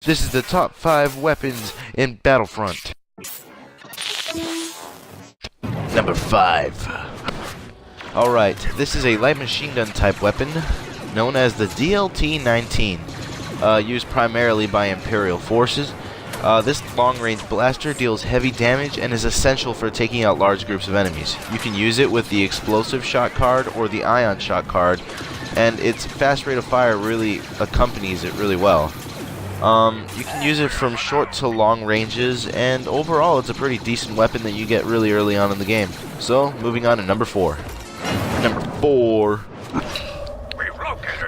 This is the top 5 weapons in Battlefront. Number 5. Alright, this is a light machine gun type weapon known as the DLT-19, used primarily by Imperial forces. This long-range blaster deals heavy damage and is essential for taking out large groups of enemies. You can use it with the explosive shot card or the ion shot card, and its fast rate of fire really accompanies it really well. You can use it from short to long ranges, and overall it's a pretty decent weapon that you get really early on in the game. So, moving on to number 4. Number 4.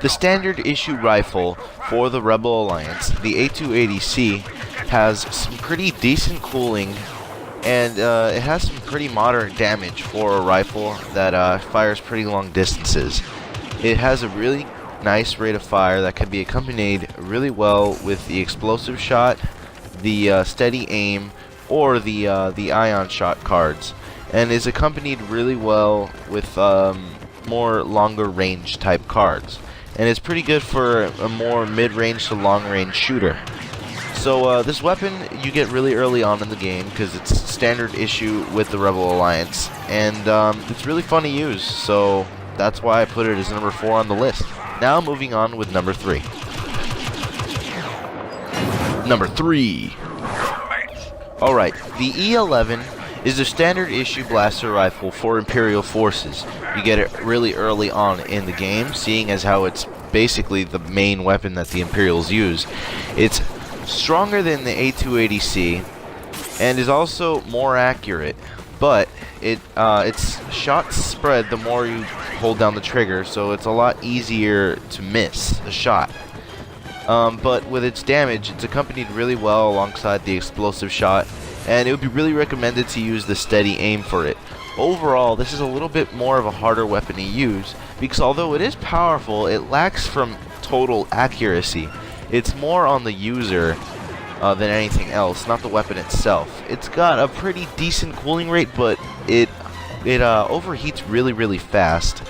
The standard issue rifle for the Rebel Alliance, the A280C, has some pretty decent cooling, and it has some pretty moderate damage for a rifle that fires pretty long distances. It has a really nice rate of fire that can be accompanied really well with the explosive shot, the steady aim, or the ion shot cards, and is accompanied really well with more longer range type cards, and it's pretty good for a more mid-range to long-range shooter. So this weapon you get really early on in the game because it's standard issue with the Rebel Alliance, and it's really fun to use, so that's why I put it as number 4 on the list. Now moving on with number 3. Number 3. Alright, the E11 is a standard issue blaster rifle for Imperial forces. You get it really early on in the game, seeing as how it's basically the main weapon that the Imperials use. It's stronger than the A280C and is also more accurate, but its shots spread the more you hold down the trigger, so it's a lot easier to miss a shot. But with its damage, it's accompanied really well alongside the explosive shot, and it would be really recommended to use the steady aim for it. Overall, this is a little bit more of a harder weapon to use, because although it is powerful, it lacks from total accuracy. It's more on the user than anything else, not the weapon itself. It's got a pretty decent cooling rate, but it overheats really fast.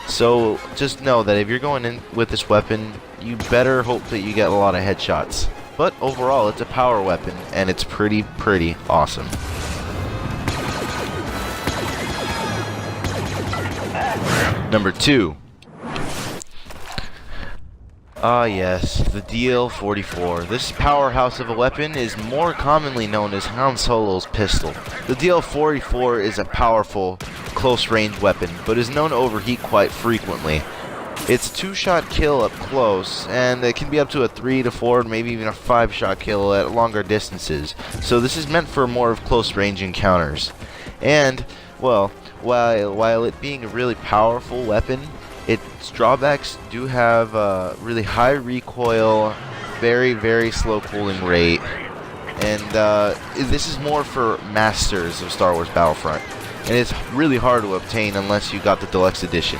So just know that if you're going in with this weapon, you better hope that you get a lot of headshots. But overall, it's a power weapon, and it's pretty awesome. Number 2. Ah yes, the DL-44. This powerhouse of a weapon is more commonly known as Han Solo's pistol. The DL-44 is a powerful, close-range weapon, but is known to overheat quite frequently. It's a 2-shot kill up close, and it can be up to a 3 to 4, maybe even a 5-shot kill at longer distances. So this is meant for more of close-range encounters. And, well, while it being a really powerful weapon, its drawbacks do have really high recoil, very slow cooling rate, and this is more for masters of Star Wars Battlefront, and it's really hard to obtain unless you got the deluxe edition.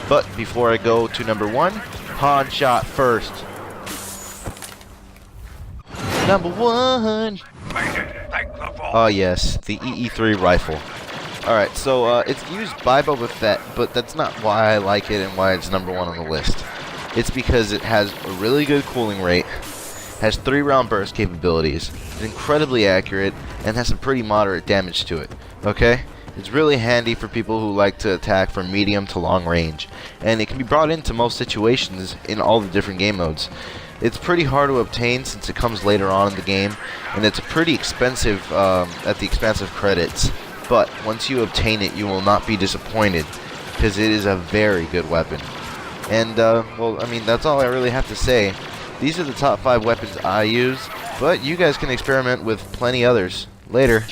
But before I go to number 1, Han shot first. Number 1. Oh yes, the EE3 rifle. Alright, so it's used by Boba Fett, but that's not why I like it and why it's number 1 on the list. It's because it has a really good cooling rate, has 3-round burst capabilities, is incredibly accurate, and has some pretty moderate damage to it. Okay? It's really handy for people who like to attack from medium to long range, and it can be brought into most situations in all the different game modes. It's pretty hard to obtain since it comes later on in the game, and it's pretty expensive at the expense of credits. But once you obtain it, you will not be disappointed, because it is a very good weapon. And, well, I mean, that's all I really have to say. These are the top 5 weapons I use, but you guys can experiment with plenty others. Later.